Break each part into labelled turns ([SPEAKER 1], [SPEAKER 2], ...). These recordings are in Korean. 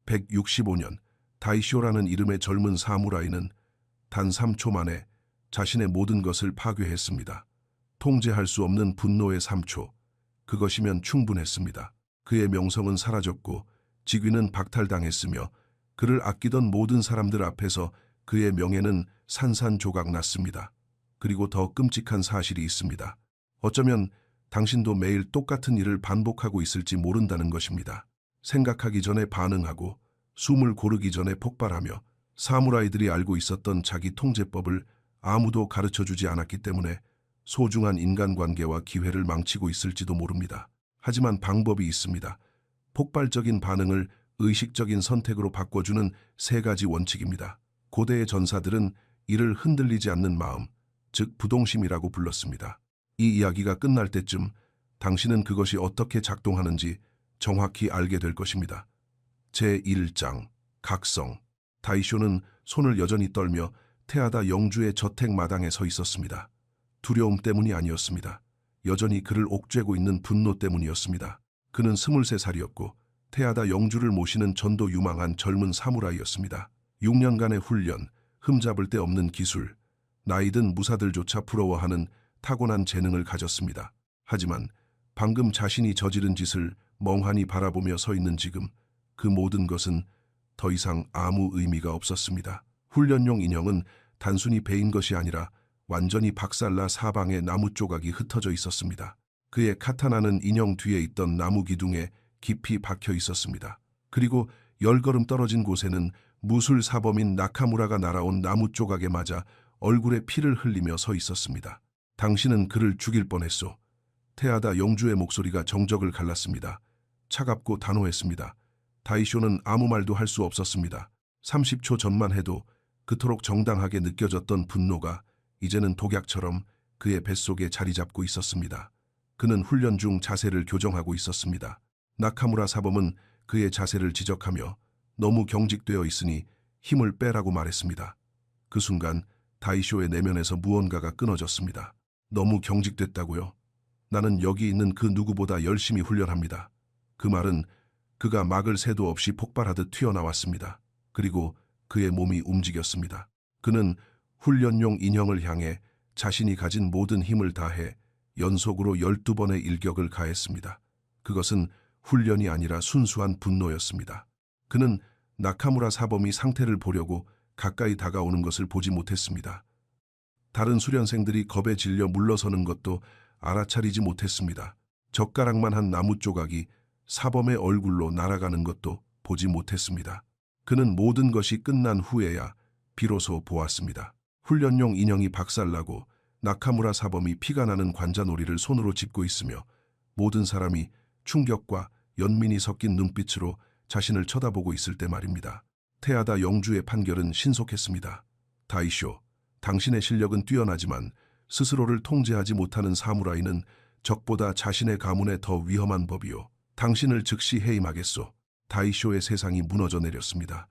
[SPEAKER 1] 165년 다이쇼라는 이름의 젊은 사무라이는 단 3초 만에 자신의 모든 것을 파괴했습니다. 통제할 수 없는 분노의 3초. 그것이면 충분했습니다. 그의 명성은 사라졌고 직위는 박탈당했으며 그를 아끼던 모든 사람들 앞에서 그의 명예는 산산조각 났습니다. 그리고 더 끔찍한 사실이 있습니다. 어쩌면 당신도 매일 똑같은 일을 반복하고 있을지 모른다는 것입니다. 생각하기 전에 반응하고 숨을 고르기 전에 폭발하며 사무라이들이 알고 있었던 자기 통제법을 아무도 가르쳐주지 않았기 때문에 소중한 인간관계와 기회를 망치고 있을지도 모릅니다. 하지만 방법이 있습니다. 폭발적인 반응을 의식적인 선택으로 바꿔주는 3가지 원칙입니다. 고대의 전사들은 이를 흔들리지 않는 마음, 즉 부동심이라고 불렀습니다. 이 이야기가 끝날 때쯤 당신은 그것이 어떻게 작동하는지 정확히 알게 될 것입니다. 제1장 각성. 다이쇼는 손을 여전히 떨며 테아다 영주의 저택 마당에 서 있었습니다. 두려움 때문이 아니었습니다. 여전히 그를 옥죄고 있는 분노 때문이었습니다. 그는 23살이었고 테아다 영주를 모시는 전도 유망한 젊은 사무라이였습니다. 6년간의 훈련, 흠잡을 데 없는 기술, 나이든 무사들조차 부러워하는 타고난 재능을 가졌습니다. 하지만 방금 자신이 저지른 짓을 멍하니 바라보며 서 있는 지금 그 모든 것은 더 이상 아무 의미가 없었습니다. 훈련용 인형은 단순히 베인 것이 아니라 완전히 박살나 사방에 나무 조각이 흩어져 있었습니다. 그의 카타나는 인형 뒤에 있던 나무 기둥에 깊이 박혀 있었습니다. 그리고 10걸음 떨어진 곳에는 무술 사범인 나카무라가 날아온 나무 조각에 맞아 얼굴에 피를 흘리며 서 있었습니다. 당신은 그를 죽일 뻔했소. 테아다 영주의 목소리가 정적을 갈랐습니다. 차갑고 단호했습니다. 다이쇼는 아무 말도 할 수 없었습니다. 30초 전만 해도 그토록 정당하게 느껴졌던 분노가 이제는 독약처럼 그의 뱃속에 자리 잡고 있었습니다. 그는 훈련 중 자세를 교정하고 있었습니다. 나카무라 사범은 그의 자세를 지적하며 너무 경직되어 있으니 힘을 빼라고 말했습니다. 그 순간 다이쇼의 내면에서 무언가가 끊어졌습니다. 너무 경직됐다고요? 나는 여기 있는 그 누구보다 열심히 훈련합니다. 그 말은 그가 막을 새도 없이 폭발하듯 튀어나왔습니다. 그리고 그의 몸이 움직였습니다. 그는 훈련용 인형을 향해 자신이 가진 모든 힘을 다해 연속으로 12번의 일격을 가했습니다. 그것은 훈련이 아니라 순수한 분노였습니다. 그는 나카무라 사범이 상태를 보려고 가까이 다가오는 것을 보지 못했습니다. 다른 수련생들이 겁에 질려 물러서는 것도 알아차리지 못했습니다. 젓가락만 한 나무 조각이 사범의 얼굴로 날아가는 것도 보지 못했습니다. 그는 모든 것이 끝난 후에야 비로소 보았습니다. 훈련용 인형이 박살나고 나카무라 사범이 피가 나는 관자놀이를 손으로 짚고 있으며 모든 사람이 충격과 연민이 섞인 눈빛으로 자신을 쳐다보고 있을 때 말입니다. 테아다 영주의 판결은 신속했습니다. 다이쇼, 당신의 실력은 뛰어나지만 스스로를 통제하지 못하는 사무라이는 적보다 자신의 가문에 더 위험한 법이요. 당신을 즉시 해임하겠소. 다이쇼의 세상이 무너져 내렸습니다.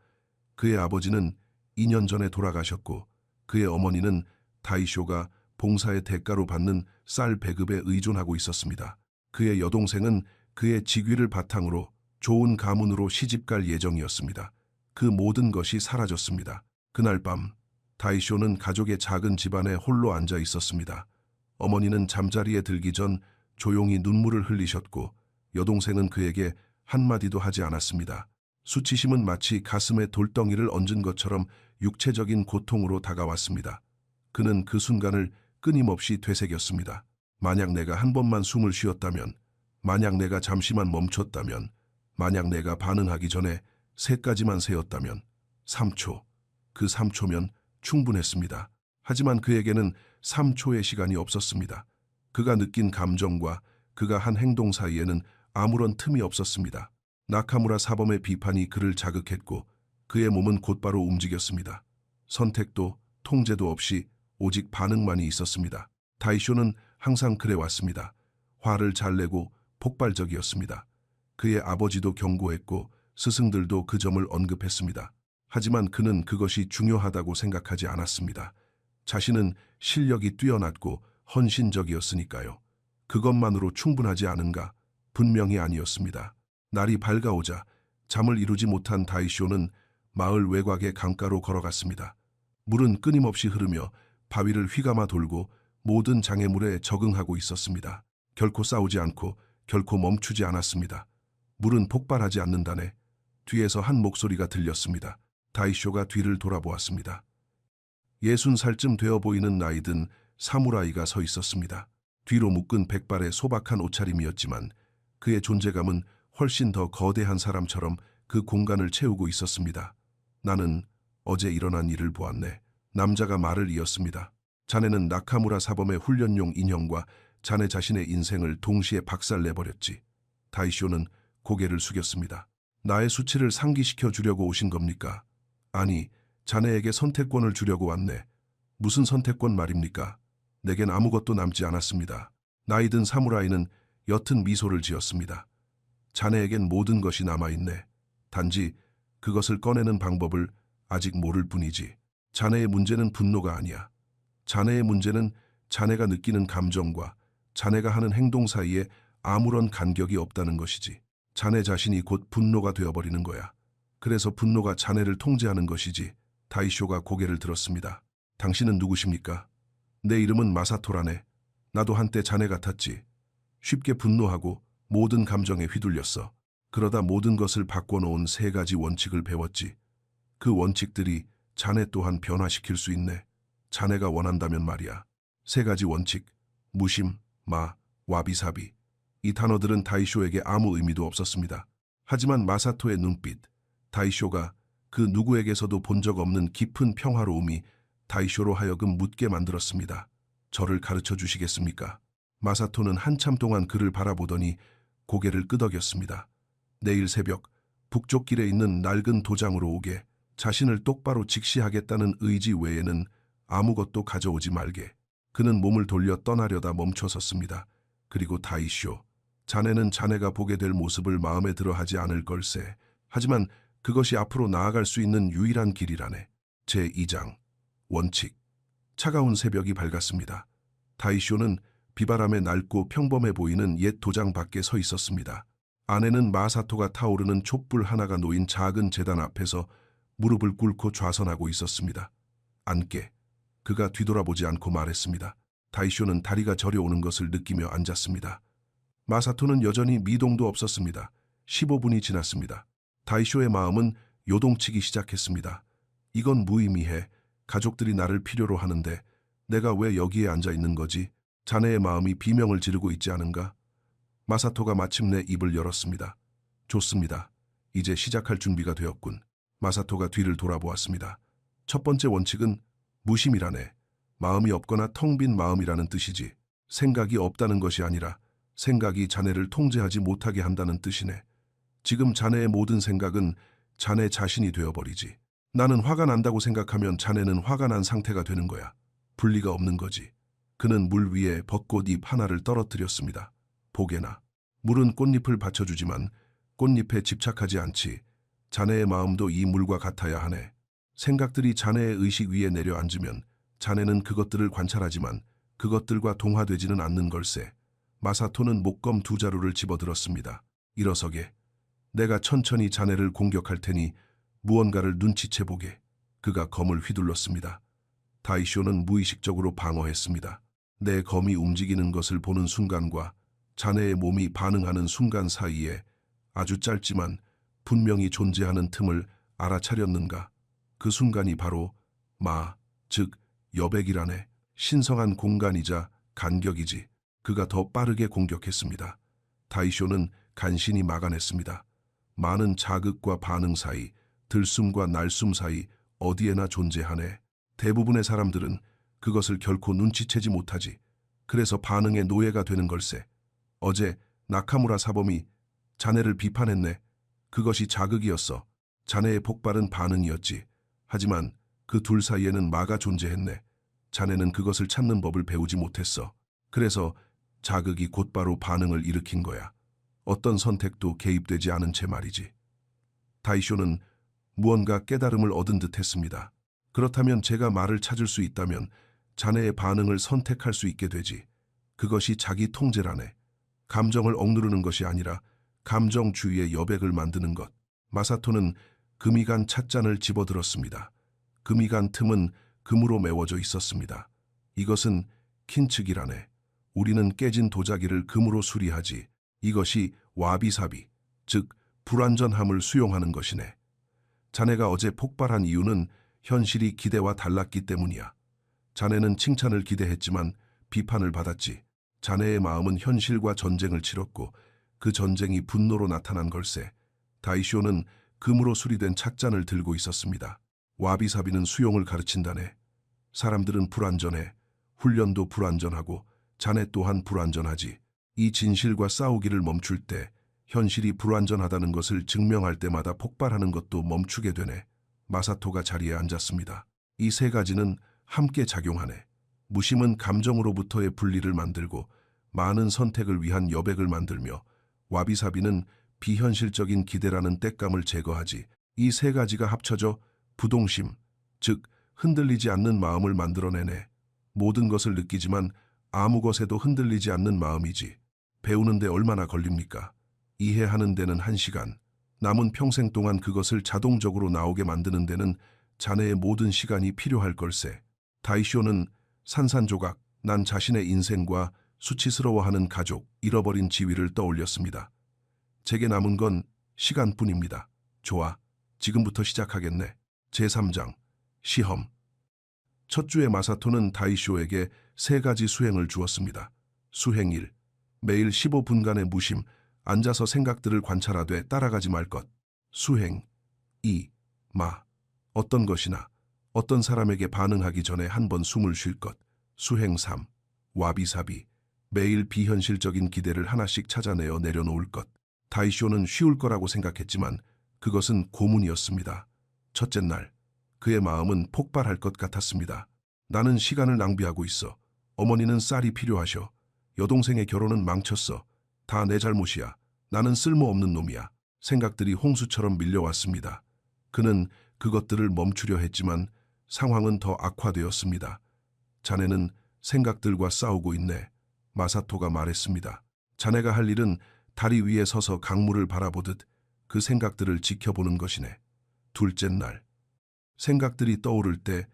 [SPEAKER 1] 그의 아버지는 2년 전에 돌아가셨고 그의 어머니는 다이쇼가 봉사의 대가로 받는 쌀 배급에 의존하고 있었습니다. 그의 여동생은 그의 직위를 바탕으로 좋은 가문으로 시집갈 예정이었습니다. 그 모든 것이 사라졌습니다. 그날 밤 다이쇼는 가족의 작은 집안에 홀로 앉아 있었습니다. 어머니는 잠자리에 들기 전 조용히 눈물을 흘리셨고 여동생은 그에게 한마디도 하지 않았습니다. 수치심은 마치 가슴에 돌덩이를 얹은 것처럼 육체적인 고통으로 다가왔습니다. 그는 그 순간을 끊임없이 되새겼습니다. 만약 내가 한 번만 숨을 쉬었다면, 만약 내가 잠시만 멈췄다면, 만약 내가 반응하기 전에 3가지만 세었다면, 3초, 그 3초면 충분했습니다. 하지만 그에게는 3초의 시간이 없었습니다. 그가 느낀 감정과 그가 한 행동 사이에는 아무런 틈이 없었습니다. 나카무라 사범의 비판이 그를 자극했고 그의 몸은 곧바로 움직였습니다. 선택도 통제도 없이 오직 반응만이 있었습니다. 다이쇼는 항상 그래왔습니다. 화를 잘 내고 폭발적이었습니다. 그의 아버지도 경고했고 스승들도 그 점을 언급했습니다. 하지만 그는 그것이 중요하다고 생각하지 않았습니다. 자신은 실력이 뛰어났고 헌신적이었으니까요. 그것만으로 충분하지 않은가? 분명히 아니었습니다. 날이 밝아오자 잠을 이루지 못한 다이쇼는 마을 외곽의 강가로 걸어갔습니다. 물은 끊임없이 흐르며 바위를 휘감아 돌고 모든 장애물에 적응하고 있었습니다. 결코 싸우지 않고 결코 멈추지 않았습니다. 물은 폭발하지 않는다네. 뒤에서 한 목소리가 들렸습니다. 다이쇼가 뒤를 돌아보았습니다. 60살쯤 되어 보이는 나이든 사무라이가 서 있었습니다. 뒤로 묶은 백발의 소박한 옷차림이었지만 그의 존재감은 훨씬 더 거대한 사람처럼 그 공간을 채우고 있었습니다. 나는 어제 일어난 일을 보았네. 남자가 말을 이었습니다. 자네는 나카무라 사범의 훈련용 인형과 자네 자신의 인생을 동시에 박살내버렸지. 다이쇼는 고개를 숙였습니다. 나의 수치를 상기시켜 주려고 오신 겁니까? 아니, 자네에게 선택권을 주려고 왔네. 무슨 선택권 말입니까? 내겐 아무것도 남지 않았습니다. 나이든 사무라이는 옅은 미소를 지었습니다. 자네에겐 모든 것이 남아있네. 단지 그것을 꺼내는 방법을 아직 모를 뿐이지. 자네의 문제는 분노가 아니야. 자네의 문제는 자네가 느끼는 감정과 자네가 하는 행동 사이에 아무런 간격이 없다는 것이지. 자네 자신이 곧 분노가 되어버리는 거야. 그래서 분노가 자네를 통제하는 것이지. 다이쇼가 고개를 들었습니다. 당신은 누구십니까? 내 이름은 마사토라네. 나도 한때 자네 같았지. 쉽게 분노하고 모든 감정에 휘둘렸어. 그러다 모든 것을 바꿔놓은 3가지 원칙을 배웠지. 그 원칙들이 자네 또한 변화시킬 수 있네. 자네가 원한다면 말이야. 3가지 원칙, 무심, 마, 와비사비. 이 단어들은 다이쇼에게 아무 의미도 없었습니다. 하지만 마사토의 눈빛, 다이쇼가 그 누구에게서도 본 적 없는 깊은 평화로움이 다이쇼로 하여금 묻게 만들었습니다. 저를 가르쳐 주시겠습니까? 마사토는 한참 동안 그를 바라보더니 고개를 끄덕였습니다. 내일 새벽 북쪽 길에 있는 낡은 도장으로 오게. 자신을 똑바로 직시하겠다는 의지 외에는 아무것도 가져오지 말게. 그는 몸을 돌려 떠나려다 멈춰섰습니다. 그리고 다이쇼, 자네는 자네가 보게 될 모습을 마음에 들어 하지 않을 걸세. 하지만 그것이 앞으로 나아갈 수 있는 유일한 길이라네. 제2장 원칙. 차가운 새벽이 밝았습니다. 다이쇼는 비바람에 낡고 평범해 보이는 옛 도장 밖에 서 있었습니다. 안에는 마사토가 타오르는 촛불 하나가 놓인 작은 제단 앞에서 무릎을 꿇고 좌선하고 있었습니다. 앉게. 그가 뒤돌아보지 않고 말했습니다. 다이쇼는 다리가 저려오는 것을 느끼며 앉았습니다. 마사토는 여전히 미동도 없었습니다. 15분이 지났습니다. 다이쇼의 마음은 요동치기 시작했습니다. 이건 무의미해. 가족들이 나를 필요로 하는데 내가 왜 여기에 앉아 있는 거지? 자네의 마음이 비명을 지르고 있지 않은가? 마사토가 마침내 입을 열었습니다. 좋습니다. 이제 시작할 준비가 되었군. 마사토가 뒤를 돌아보았습니다. 첫 번째 원칙은 무심이라네. 마음이 없거나 텅 빈 마음이라는 뜻이지. 생각이 없다는 것이 아니라 생각이 자네를 통제하지 못하게 한다는 뜻이네. 지금 자네의 모든 생각은 자네 자신이 되어버리지. 나는 화가 난다고 생각하면 자네는 화가 난 상태가 되는 거야. 분리가 없는 거지. 그는 물 위에 벚꽃 잎 하나를 떨어뜨렸습니다. 보게나. 물은 꽃잎을 받쳐주지만 꽃잎에 집착하지 않지. 자네의 마음도 이 물과 같아야 하네. 생각들이 자네의 의식 위에 내려앉으면 자네는 그것들을 관찰하지만 그것들과 동화되지는 않는 걸세. 마사토는 목검 2자루를 집어들었습니다. 일어서게. 내가 천천히 자네를 공격할 테니 무언가를 눈치채보게. 그가 검을 휘둘렀습니다. 다이쇼는 무의식적으로 방어했습니다. 내 검이 움직이는 것을 보는 순간과 자네의 몸이 반응하는 순간 사이에 아주 짧지만 분명히 존재하는 틈을 알아차렸는가. 그 순간이 바로 즉 여백이라네. 신성한 공간이자 간격이지. 그가 더 빠르게 공격했습니다. 다이쇼는 간신히 막아냈습니다. 많은 자극과 반응 사이, 들숨과 날숨 사이 어디에나 존재하네. 대부분의 사람들은 그것을 결코 눈치채지 못하지. 그래서 반응의 노예가 되는 걸세. 어제 나카무라 사범이 자네를 비판했네. 그것이 자극이었어. 자네의 폭발은 반응이었지. 하지만 그 둘 사이에는 마가 존재했네. 자네는 그것을 찾는 법을 배우지 못했어. 그래서 자극이 곧바로 반응을 일으킨 거야. 어떤 선택도 개입되지 않은 채 말이지. 다이쇼는 무언가 깨달음을 얻은 듯 했습니다. 그렇다면 제가 말을 찾을 수 있다면 자네의 반응을 선택할 수 있게 되지. 그것이 자기 통제라네. 감정을 억누르는 것이 아니라 감정 주위의 여백을 만드는 것. 마사토는 금이 간 찻잔을 집어들었습니다. 금이 간 틈은 금으로 메워져 있었습니다. 이것은 킨츠기라네. 우리는 깨진 도자기를 금으로 수리하지. 이것이 와비사비, 즉 불완전함을 수용하는 것이네. 자네가 어제 폭발한 이유는 현실이 기대와 달랐기 때문이야. 자네는 칭찬을 기대했지만 비판을 받았지. 자네의 마음은 현실과 전쟁을 치렀고 그 전쟁이 분노로 나타난 걸세. 다이쇼는 금으로 수리된 찻잔을 들고 있었습니다. 와비사비는 수용을 가르친다네. 사람들은 불완전해. 훈련도 불완전하고 자네 또한 불완전하지. 이 진실과 싸우기를 멈출 때 현실이 불완전하다는 것을 증명할 때마다 폭발하는 것도 멈추게 되네. 마사토가 자리에 앉았습니다. 이 세 가지는 함께 작용하네. 무심은 감정으로부터의 분리를 만들고 많은 선택을 위한 여백을 만들며 와비사비는 비현실적인 기대라는 땔감을 제거하지. 이 세 가지가 합쳐져 부동심, 즉 흔들리지 않는 마음을 만들어내네. 모든 것을 느끼지만 아무 것에도 흔들리지 않는 마음이지. 배우는데 얼마나 걸립니까? 이해하는 데는 1시간. 남은 평생 동안 그것을 자동적으로 나오게 만드는 데는 자네의 모든 시간이 필요할 걸세. 다이쇼는 산산조각, 난 자신의 인생과 수치스러워하는 가족, 잃어버린 지위를 떠올렸습니다. 제게 남은 건 시간뿐입니다. 좋아, 지금부터 시작하겠네. 제3장, 시험. 첫 주에 마사토는 다이쇼에게 3가지 수행을 주었습니다. 수행 1, 매일 15분간의 무심, 앉아서 생각들을 관찰하되 따라가지 말 것. 수행 2, 어떤 것이나 어떤 사람에게 반응하기 전에 한 번 숨을 쉴 것. 수행 3, 와비사비, 매일 비현실적인 기대를 하나씩 찾아내어 내려놓을 것. 다이쇼는 쉬울 거라고 생각했지만 그것은 고문이었습니다. 첫째 날, 그의 마음은 폭발할 것 같았습니다. 나는 시간을 낭비하고 있어. 어머니는 쌀이 필요하셔. 여동생의 결혼은 망쳤어. 다 내 잘못이야. 나는 쓸모없는 놈이야. 생각들이 홍수처럼 밀려왔습니다. 그는 그것들을 멈추려 했지만 상황은 더 악화되었습니다. 자네는 생각들과 싸우고 있네. 마사토가 말했습니다. 자네가 할 일은 다리 위에 서서 강물을 바라보듯 그 생각들을 지켜보는 것이네. 둘째 날, 생각들이 떠오를 때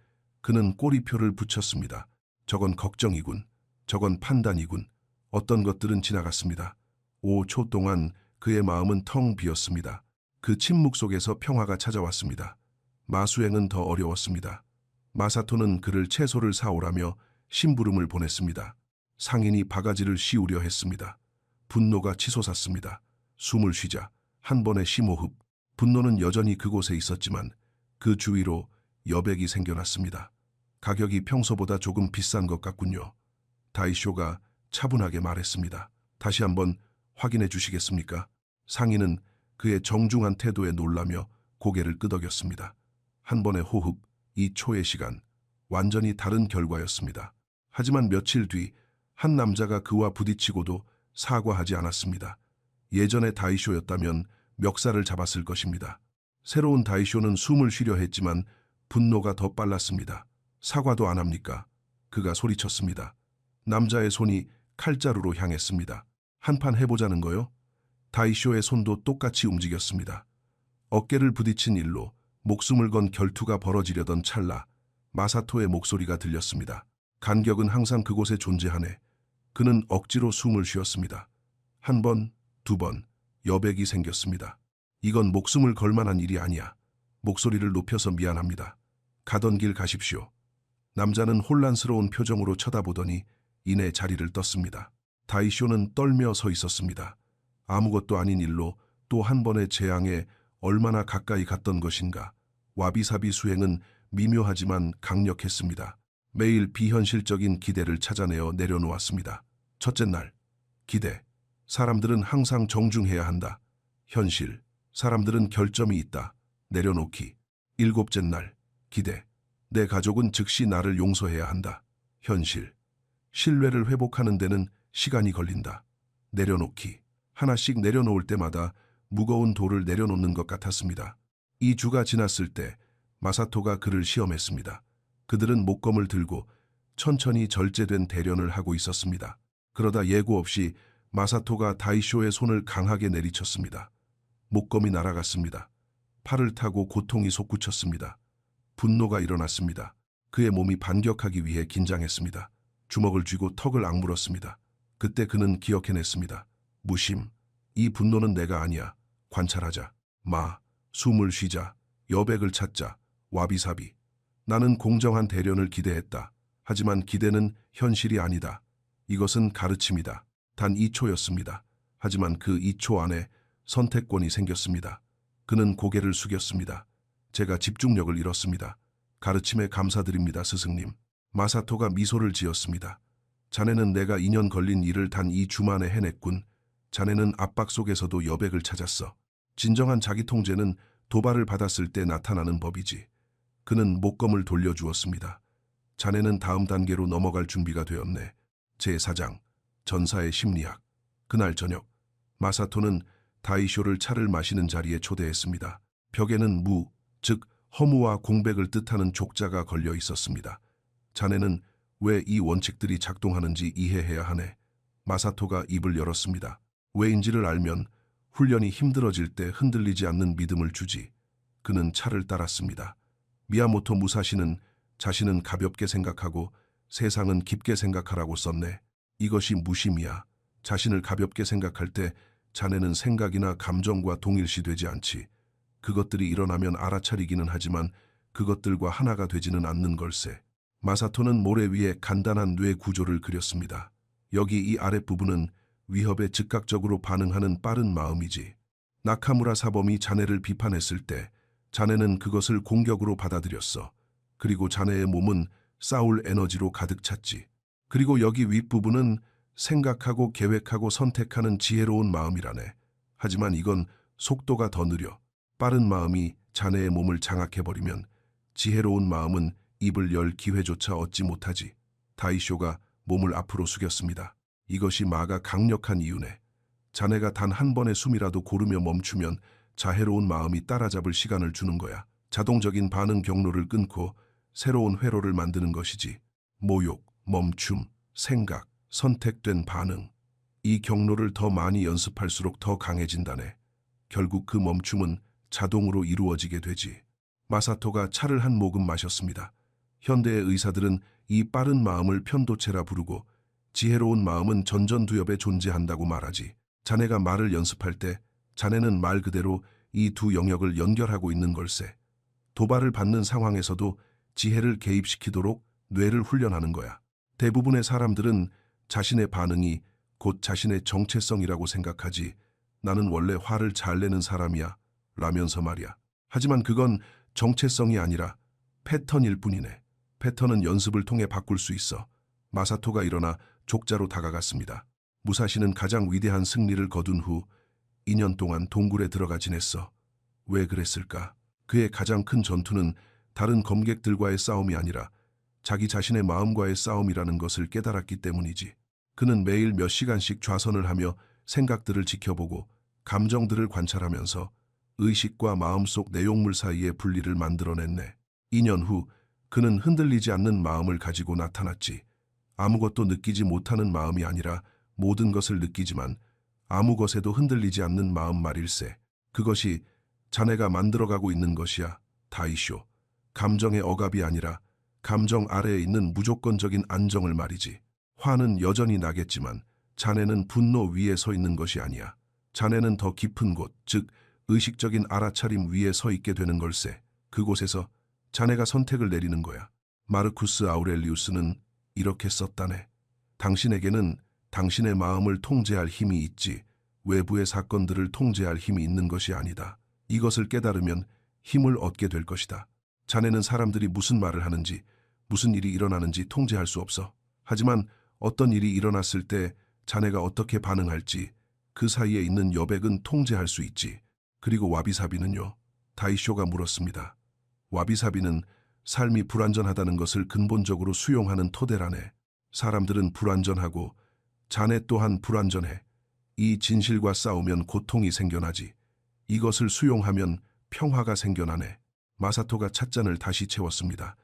[SPEAKER 1] 그는 꼬리표를 붙였습니다. 저건 걱정이군. 저건 판단이군. 어떤 것들은 지나갔습니다. 5초 동안 그의 마음은 텅 비었습니다. 그 침묵 속에서 평화가 찾아왔습니다. 마수행은 더 어려웠습니다. 마사토는 그를 채소를 사오라며 심부름을 보냈습니다. 상인이 바가지를 씌우려 했습니다. 분노가 치솟았습니다. 숨을 쉬자. 한 번의 심호흡. 분노는 여전히 그곳에 있었지만 그 주위로 여백이 생겨났습니다. 가격이 평소보다 조금 비싼 것 같군요. 다이쇼가 차분하게 말했습니다. 다시 한번 확인해 주시겠습니까? 상인은 그의 정중한 태도에 놀라며 고개를 끄덕였습니다. 한 번의 호흡, 2초의 시간, 완전히 다른 결과였습니다. 하지만 며칠 뒤 한 남자가 그와 부딪히고도 사과하지 않았습니다. 예전의 다이쇼였다면 멱살을 잡았을 것입니다. 새로운 다이쇼는 숨을 쉬려 했지만 분노가 더 빨랐습니다. 사과도 안 합니까? 그가 소리쳤습니다. 남자의 손이 칼자루로 향했습니다. 한판 해보자는 거요? 다이쇼의 손도 똑같이 움직였습니다. 어깨를 부딪힌 일로 목숨을 건 결투가 벌어지려던 찰나 마사토의 목소리가 들렸습니다. 간격은 항상 그곳에 존재하네. 그는 억지로 숨을 쉬었습니다. 한 번, 두 번, 여백이 생겼습니다. 이건 목숨을 걸 만한 일이 아니야. 목소리를 높여서 미안합니다. 가던 길 가십시오. 남자는 혼란스러운 표정으로 쳐다보더니 이내 자리를 떴습니다. 다이쇼는 떨며 서 있었습니다. 아무것도 아닌 일로 또 한 번의 재앙에 얼마나 가까이 갔던 것인가. 와비사비 수행은 미묘하지만 강력했습니다. 매일 비현실적인 기대를 찾아내어 내려놓았습니다. 첫째 날, 기대. 사람들은 항상 정중해야 한다. 현실. 사람들은 결점이 있다. 내려놓기. 7째 날, 기대. 내 가족은 즉시 나를 용서해야 한다. 현실. 신뢰를 회복하는 데는 시간이 걸린다. 내려놓기. 하나씩 내려놓을 때마다 무거운 돌을 내려놓는 것 같았습니다. 2주가 지났을 때 마사토가 그를 시험했습니다. 그들은 목검을 들고 천천히 절제된 대련을 하고 있었습니다. 그러다 예고 없이 마사토가 다이쇼의 손을 강하게 내리쳤습니다. 목검이 날아갔습니다. 팔을 타고 고통이 솟구쳤습니다. 분노가 일어났습니다. 그의 몸이 반격하기 위해 긴장했습니다. 주먹을 쥐고 턱을 악물었습니다. 그때 그는 기억해냈습니다. 무심. 이 분노는 내가 아니야. 관찰하자. 숨을 쉬자. 여백을 찾자. 와비사비. 나는 공정한 대련을 기대했다. 하지만 기대는 현실이 아니다. 이것은 가르침이다. 단 2초였습니다. 하지만 그 2초 안에 선택권이 생겼습니다. 그는 고개를 숙였습니다. 제가 집중력을 잃었습니다. 가르침에 감사드립니다, 스승님. 마사토가 미소를 지었습니다. 자네는 내가 2년 걸린 일을 단 2주 만에 해냈군. 자네는 압박 속에서도 여백을 찾았어. 진정한 자기 통제는 도발을 받았을 때 나타나는 법이지. 그는 목검을 돌려주었습니다. 자네는 다음 단계로 넘어갈 준비가 되었네. 제4장, 전사의 심리학. 그날 저녁, 마사토는 다이쇼를 차를 마시는 자리에 초대했습니다. 벽에는 즉 허무와 공백을 뜻하는 족자가 걸려 있었습니다. 자네는 왜 이 원칙들이 작동하는지 이해해야 하네. 마사토가 입을 열었습니다. 왜인지를 알면 훈련이 힘들어질 때 흔들리지 않는 믿음을 주지. 그는 차를 따랐습니다. 미야모토 무사시는 자신은 가볍게 생각하고 세상은 깊게 생각하라고 썼네. 이것이 무심이야. 자신을 가볍게 생각할 때 자네는 생각이나 감정과 동일시되지 않지. 그것들이 일어나면 알아차리기는 하지만 그것들과 하나가 되지는 않는 걸세. 마사토는 모래 위에 간단한 뇌 구조를 그렸습니다. 여기 이 아랫부분은 위협에 즉각적으로 반응하는 빠른 마음이지. 나카무라 사범이 자네를 비판했을 때 자네는 그것을 공격으로 받아들였어. 그리고 자네의 몸은 싸울 에너지로 가득 찼지. 그리고 여기 윗부분은 생각하고 계획하고 선택하는 지혜로운 마음이라네. 하지만 이건 속도가 더 느려. 빠른 마음이 자네의 몸을 장악해버리면 지혜로운 마음은 입을 열 기회조차 얻지 못하지. 다이쇼가 몸을 앞으로 숙였습니다. 이것이 마가 강력한 이유네. 자네가 단 한 번의 숨이라도 고르며 멈추면 자애로운 마음이 따라잡을 시간을 주는 거야. 자동적인 반응 경로를 끊고 새로운 회로를 만드는 것이지. 모욕, 멈춤, 생각, 선택된 반응. 이 경로를 더 많이 연습할수록 더 강해진다네. 결국 그 멈춤은 자동으로 이루어지게 되지. 마사토가 차를 한 모금 마셨습니다. 현대의 의사들은 이 빠른 마음을 편도체라 부르고 지혜로운 마음은 전전두엽에 존재한다고 말하지. 자네가 말을 연습할 때 자네는 말 그대로 이 두 영역을 연결하고 있는 걸세. 도발을 받는 상황에서도 지혜를 개입시키도록 뇌를 훈련하는 거야. 대부분의 사람들은 자신의 반응이 곧 자신의 정체성이라고 생각하지. 나는 원래 화를 잘 내는 사람이야 라면서 말이야. 하지만 그건 정체성이 아니라 패턴일 뿐이네. 패턴은 연습을 통해 바꿀 수 있어. 마사토가 일어나 족자로 다가갔습니다. 무사시는 가장 위대한 승리를 거둔 후 2년 동안 동굴에 들어가 지냈어. 왜 그랬을까? 그의 가장 큰 전투는 다른 검객들과의 싸움이 아니라 자기 자신의 마음과의 싸움이라는 것을 깨달았기 때문이지. 그는 매일 몇 시간씩 좌선을 하며 생각들을 지켜보고 감정들을 관찰하면서 의식과 마음속 내용물 사이의 분리를 만들어냈네. 2년 후 그는 흔들리지 않는 마음을 가지고 나타났지. 아무것도 느끼지 못하는 마음이 아니라 모든 것을 느끼지만 아무 것에도 흔들리지 않는 마음 말일세. 그것이 자네가 만들어가고 있는 것이야, 다이쇼. 감정의 억압이 아니라 감정 아래에 있는 무조건적인 안정을 말이지. 화는 여전히 나겠지만 자네는 분노 위에 서 있는 것이 아니야. 자네는 더 깊은 곳, 즉 의식적인 알아차림 위에 서 있게 되는 걸세. 그곳에서 자네가 선택을 내리는 거야. 마르쿠스 아우렐리우스는 이렇게 썼다네. 당신에게는 당신의 마음을 통제할 힘이 있지 외부의 사건들을 통제할 힘이 있는 것이 아니다. 이것을 깨달으면 힘을 얻게 될 것이다. 자네는 사람들이 무슨 말을 하는지, 무슨 일이 일어나는지 통제할 수 없어. 하지만 어떤 일이 일어났을 때 자네가 어떻게 반응할지 그 사이에 있는 여백은 통제할 수 있지. 그리고 와비사비는요? 다이쇼가 물었습니다. 와비사비는 삶이 불완전하다는 것을 근본적으로 수용하는 토대라네. 사람들은 불완전하고 자네 또한 불완전해. 이 진실과 싸우면 고통이 생겨나지. 이것을 수용하면 평화가 생겨나네. 마사토가 찻잔을 다시 채웠습니다.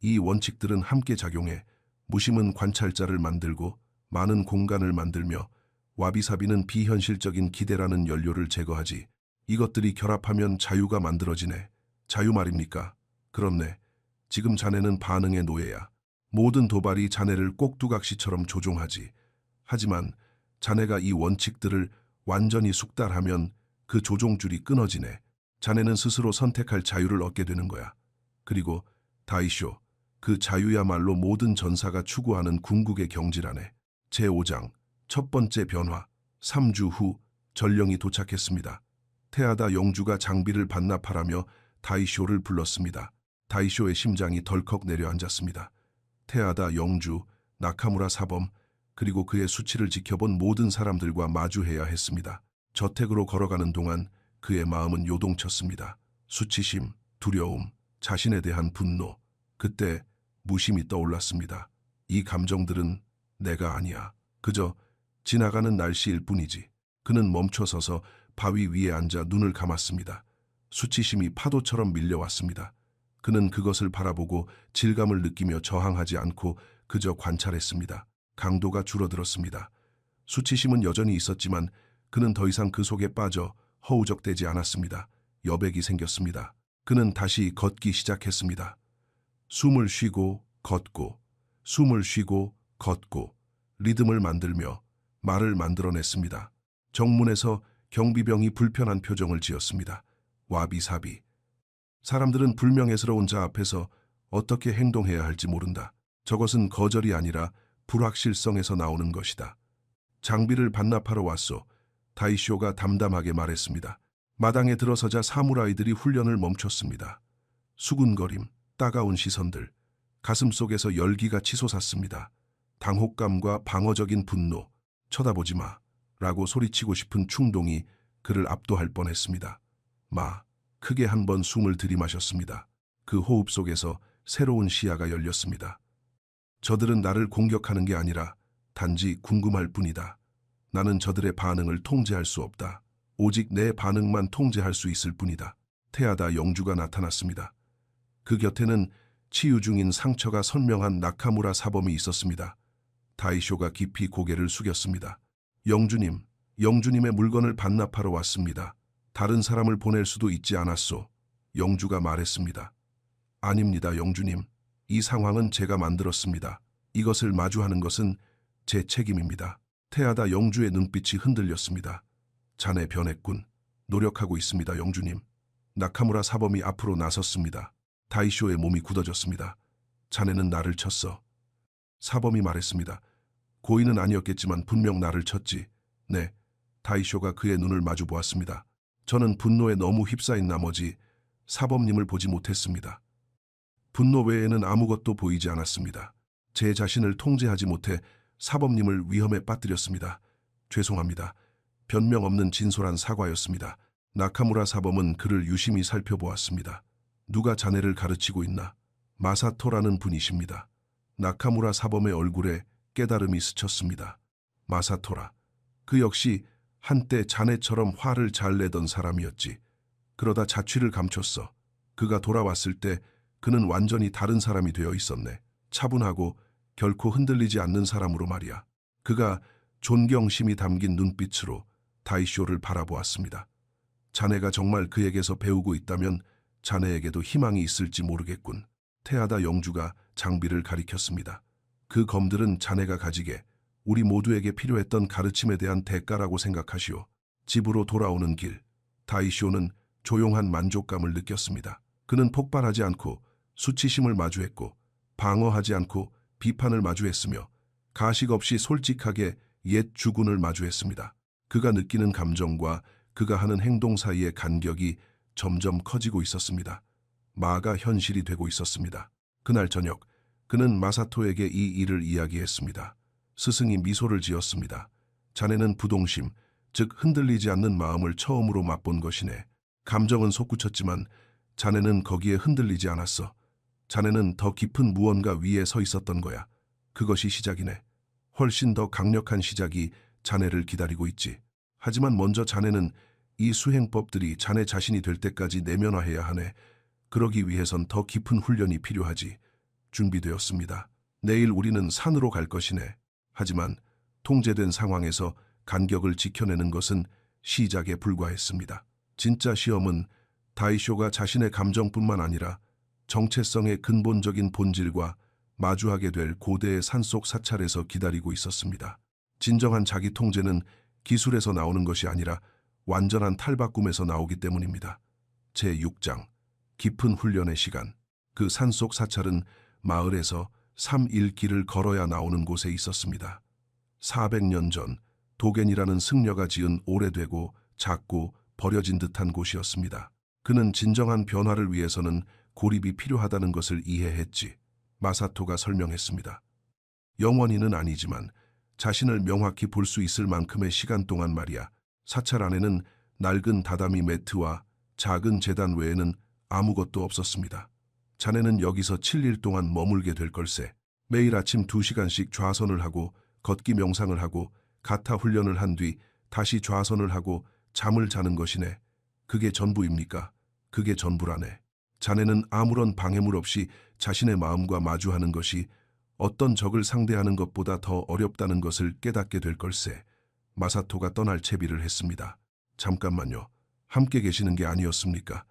[SPEAKER 1] 이 원칙들은 함께 작용해 무심은 관찰자를 만들고 많은 공간을 만들며 와비사비는 비현실적인 기대라는 연료를 제거하지. 이것들이 결합하면 자유가 만들어지네. 자유 말입니까? 그렇네. 지금 자네는 반응의 노예야. 모든 도발이 자네를 꼭두각시처럼 조종하지. 하지만 자네가 이 원칙들을 완전히 숙달하면 그 조종줄이 끊어지네. 자네는 스스로 선택할 자유를 얻게 되는 거야. 그리고 다이쇼, 그 자유야말로 모든 전사가 추구하는 궁극의 경지라네. 제5장, 첫 번째 변화. 3주 후 전령이 도착했습니다. 테아다 영주가 장비를 반납하라며 다이쇼를 불렀습니다. 다이쇼의 심장이 덜컥 내려앉았습니다. 테아다 영주, 나카무라 사범, 그리고 그의 수치를 지켜본 모든 사람들과 마주해야 했습니다. 저택으로 걸어가는 동안 그의 마음은 요동쳤습니다. 수치심, 두려움, 자신에 대한 분노, 그때 무심히 떠올랐습니다. 이 감정들은 내가 아니야. 그저 지나가는 날씨일 뿐이지. 그는 멈춰서서 바위 위에 앉아 눈을 감았습니다. 수치심이 파도처럼 밀려왔습니다. 그는 그것을 바라보고 질감을 느끼며 저항하지 않고 그저 관찰했습니다. 강도가 줄어들었습니다. 수치심은 여전히 있었지만 그는 더 이상 그 속에 빠져 허우적대지 않았습니다. 여백이 생겼습니다. 그는 다시 걷기 시작했습니다. 숨을 쉬고 걷고, 숨을 쉬고 걷고, 리듬을 만들며 말을 만들어냈습니다. 정문에서 경비병이 불편한 표정을 지었습니다. 와비사비. 사람들은 불명예스러운 자 앞에서 어떻게 행동해야 할지 모른다. 저것은 거절이 아니라 불확실성에서 나오는 것이다. 장비를 반납하러 왔소. 다이쇼가 담담하게 말했습니다. 마당에 들어서자 사무라이들이 훈련을 멈췄습니다. 수군거림, 따가운 시선들, 가슴속에서 열기가 치솟았습니다. 당혹감과 방어적인 분노, 쳐다보지 마, 라고 소리치고 싶은 충동이 그를 압도할 뻔했습니다. 마, 크게 한 번 숨을 들이마셨습니다. 그 호흡 속에서 새로운 시야가 열렸습니다. 저들은 나를 공격하는 게 아니라 단지 궁금할 뿐이다. 나는 저들의 반응을 통제할 수 없다. 오직 내 반응만 통제할 수 있을 뿐이다. 테아다 영주가 나타났습니다. 그 곁에는 치유 중인 상처가 선명한 나카무라 사범이 있었습니다. 다이쇼가 깊이 고개를 숙였습니다. 영주님, 영주님의 물건을 반납하러 왔습니다. 다른 사람을 보낼 수도 있지 않았소. 영주가 말했습니다. 아닙니다, 영주님. 이 상황은 제가 만들었습니다. 이것을 마주하는 것은 제 책임입니다. 테아다 영주의 눈빛이 흔들렸습니다. 자네 변했군. 노력하고 있습니다, 영주님. 나카무라 사범이 앞으로 나섰습니다. 다이쇼의 몸이 굳어졌습니다. 자네는 나를 쳤어. 사범이 말했습니다. 고의는 아니었겠지만 분명 나를 쳤지. 네, 다이쇼가 그의 눈을 마주 보았습니다. 저는 분노에 너무 휩싸인 나머지 사범님을 보지 못했습니다. 분노 외에는 아무것도 보이지 않았습니다. 제 자신을 통제하지 못해 사범님을 위험에 빠뜨렸습니다. 죄송합니다. 변명 없는 진솔한 사과였습니다. 나카무라 사범은 그를 유심히 살펴보았습니다. 누가 자네를 가르치고 있나? 마사토라는 분이십니다. 나카무라 사범의 얼굴에 깨달음이 스쳤습니다. 마사토라. 그 역시 한때 자네처럼 화를 잘 내던 사람이었지. 그러다 자취를 감췄어. 그가 돌아왔을 때 그는 완전히 다른 사람이 되어 있었네. 차분하고 결코 흔들리지 않는 사람으로 말이야. 그가 존경심이 담긴 눈빛으로 다이쇼를 바라보았습니다. 자네가 정말 그에게서 배우고 있다면 자네에게도 희망이 있을지 모르겠군. 테아다 영주가 장비를 가리켰습니다. 그 검들은 자네가 가지게 우리 모두에게 필요했던 가르침에 대한 대가라고 생각하시오. 집으로 돌아오는 길, 다이쇼는 조용한 만족감을 느꼈습니다. 그는 폭발하지 않고 수치심을 마주했고 방어하지 않고 비판을 마주했으며 가식 없이 솔직하게 옛 주군을 마주했습니다. 그가 느끼는 감정과 그가 하는 행동 사이의 간격이 점점 커지고 있었습니다. 마가 현실이 되고 있었습니다. 그날 저녁 그는 마사토에게 이 일을 이야기했습니다. 스승이 미소를 지었습니다. 자네는 부동심, 즉 흔들리지 않는 마음을 처음으로 맛본 것이네. 감정은 솟구쳤지만 자네는 거기에 흔들리지 않았어. 자네는 더 깊은 무언가 위에 서 있었던 거야. 그것이 시작이네. 훨씬 더 강력한 시작이 자네를 기다리고 있지. 하지만 먼저 자네는 이 수행법들이 자네 자신이 될 때까지 내면화해야 하네. 그러기 위해선 더 깊은 훈련이 필요하지. 준비되었습니다. 내일 우리는 산으로 갈 것이네. 하지만 통제된 상황에서 간격을 지켜내는 것은 시작에 불과했습니다. 진짜 시험은 다이쇼가 자신의 감정뿐만 아니라 정체성의 근본적인 본질과 마주하게 될 고대의 산속 사찰에서 기다리고 있었습니다. 진정한 자기 통제는 기술에서 나오는 것이 아니라 완전한 탈바꿈에서 나오기 때문입니다. 제6장 깊은 훈련의 시간. 그 산속 사찰은 마을에서 3일길을 걸어야 나오는 곳에 있었습니다. 400년 전 도겐이라는 승려가 지은 오래되고 작고 버려진 듯한 곳이었습니다. 그는 진정한 변화를 위해서는 고립이 필요하다는 것을 이해했지. 마사토가 설명했습니다. 영원히는 아니지만 자신을 명확히 볼 수 있을 만큼의 시간 동안 말이야. 사찰 안에는 낡은 다다미 매트와 작은 제단 외에는 아무것도 없었습니다. 자네는 여기서 7일 동안 머물게 될 걸세. 매일 아침 2시간씩 좌선을 하고 걷기 명상을 하고 가타 훈련을 한 뒤 다시 좌선을 하고 잠을 자는 것이네. 그게 전부입니까? 그게 전부라네. 자네는 아무런 방해물 없이 자신의 마음과 마주하는 것이 어떤 적을 상대하는 것보다 더 어렵다는 것을 깨닫게 될 걸세. 마사토가 떠날 채비를 했습니다. 잠깐만요. 함께 계시는 게 아니었습니까?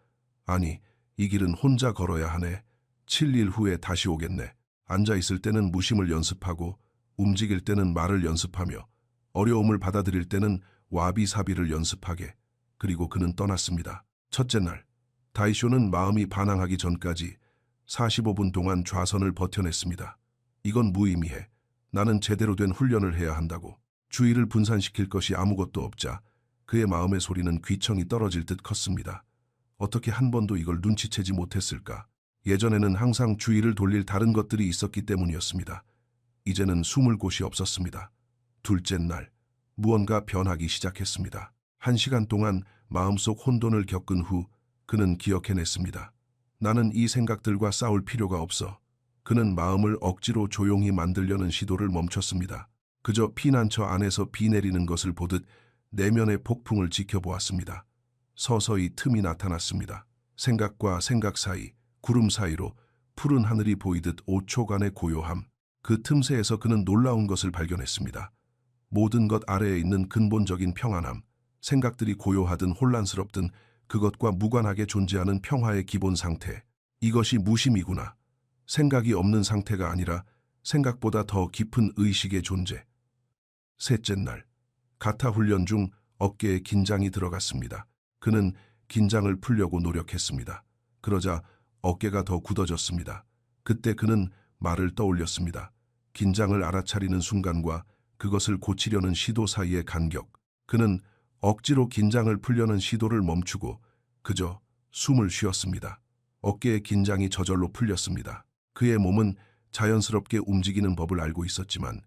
[SPEAKER 1] 아니, 이 길은 혼자 걸어야 하네. 7일 후에 다시 오겠네. 앉아있을 때는 무심을 연습하고 움직일 때는 말을 연습하며 어려움을 받아들일 때는 와비사비를 연습하게. 그리고 그는 떠났습니다. 첫째 날, 다이쇼는 마음이 반항하기 전까지 45분 동안 좌선을 버텨냈습니다. 이건 무의미해. 나는 제대로 된 훈련을 해야 한다고. 주의를 분산시킬 것이 아무것도 없자 그의 마음의 소리는 귀청이 떨어질 듯 컸습니다. 어떻게 한 번도 이걸 눈치채지 못했을까? 예전에는 항상 주의를 돌릴 다른 것들이 있었기 때문이었습니다. 이제는 숨을 곳이 없었습니다. 둘째 날, 무언가 변하기 시작했습니다. 1시간 동안 마음속 혼돈을 겪은 후 그는 기억해냈습니다. 나는 이 생각들과 싸울 필요가 없어. 그는 마음을 억지로 조용히 만들려는 시도를 멈췄습니다. 그저 피난처 안에서 비 내리는 것을 보듯 내면의 폭풍을 지켜보았습니다. 서서히 틈이 나타났습니다. 생각과 생각 사이, 구름 사이로 푸른 하늘이 보이듯 5초간의 고요함. 그 틈새에서 그는 놀라운 것을 발견했습니다. 모든 것 아래에 있는 근본적인 평안함, 생각들이 고요하든 혼란스럽든 그것과 무관하게 존재하는 평화의 기본 상태. 이것이 무심이구나. 생각이 없는 상태가 아니라 생각보다 더 깊은 의식의 존재. 셋째 날, 가타 훈련 중 어깨에 긴장이 들어갔습니다. 그는 긴장을 풀려고 노력했습니다. 그러자 어깨가 더 굳어졌습니다. 그때 그는 말을 떠올렸습니다. 긴장을 알아차리는 순간과 그것을 고치려는 시도 사이의 간격. 그는 억지로 긴장을 풀려는 시도를 멈추고 그저 숨을 쉬었습니다. 어깨의 긴장이 저절로 풀렸습니다. 그의 몸은 자연스럽게 움직이는 법을 알고 있었지만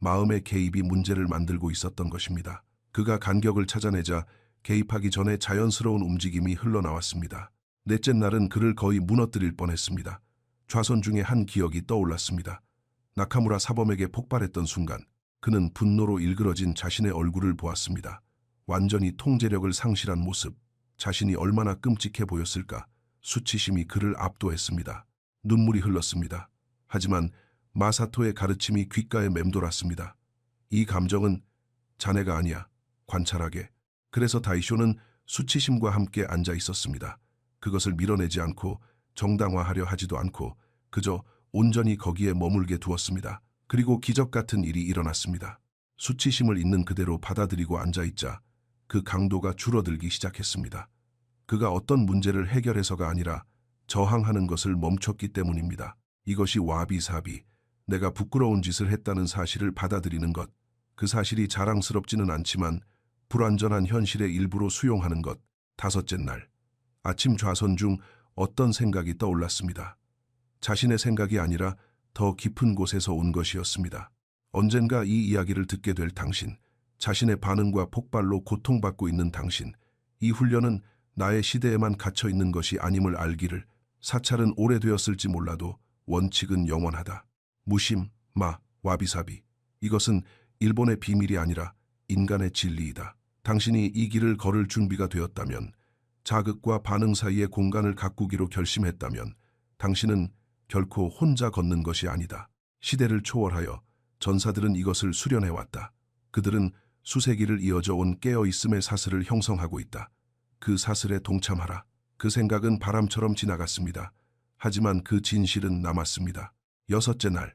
[SPEAKER 1] 마음의 개입이 문제를 만들고 있었던 것입니다. 그가 간격을 찾아내자 개입하기 전에 자연스러운 움직임이 흘러나왔습니다. 넷째 날은 그를 거의 무너뜨릴 뻔했습니다. 좌선 중에 한 기억이 떠올랐습니다. 나카무라 사범에게 폭발했던 순간 그는 분노로 일그러진 자신의 얼굴을 보았습니다. 완전히 통제력을 상실한 모습, 자신이 얼마나 끔찍해 보였을까. 수치심이 그를 압도했습니다. 눈물이 흘렀습니다. 하지만 마사토의 가르침이 귓가에 맴돌았습니다. 이 감정은 자네가 아니야. 관찰하게. 그래서 다이쇼는 수치심과 함께 앉아 있었습니다. 그것을 밀어내지 않고 정당화하려 하지도 않고 그저 온전히 거기에 머물게 두었습니다. 그리고 기적 같은 일이 일어났습니다. 수치심을 있는 그대로 받아들이고 앉아있자 그 강도가 줄어들기 시작했습니다. 그가 어떤 문제를 해결해서가 아니라 저항하는 것을 멈췄기 때문입니다. 이것이 와비사비, 내가 부끄러운 짓을 했다는 사실을 받아들이는 것. 그 사실이 자랑스럽지는 않지만 불완전한 현실의 일부로 수용하는 것. 다섯째 날, 아침 좌선 중 어떤 생각이 떠올랐습니다. 자신의 생각이 아니라 더 깊은 곳에서 온 것이었습니다. 언젠가 이 이야기를 듣게 될 당신, 자신의 반응과 폭발로 고통받고 있는 당신, 이 훈련은 나의 시대에만 갇혀 있는 것이 아님을 알기를. 사찰은 오래되었을지 몰라도 원칙은 영원하다. 무심, 와비사비. 이것은 일본의 비밀이 아니라 인간의 진리이다. 당신이 이 길을 걸을 준비가 되었다면, 자극과 반응 사이의 공간을 가꾸기로 결심했다면 당신은 결코 혼자 걷는 것이 아니다. 시대를 초월하여 전사들은 이것을 수련해왔다. 그들은 수세기를 이어져 온 깨어있음의 사슬을 형성하고 있다. 그 사슬에 동참하라. 그 생각은 바람처럼 지나갔습니다. 하지만 그 진실은 남았습니다. 여섯째 날,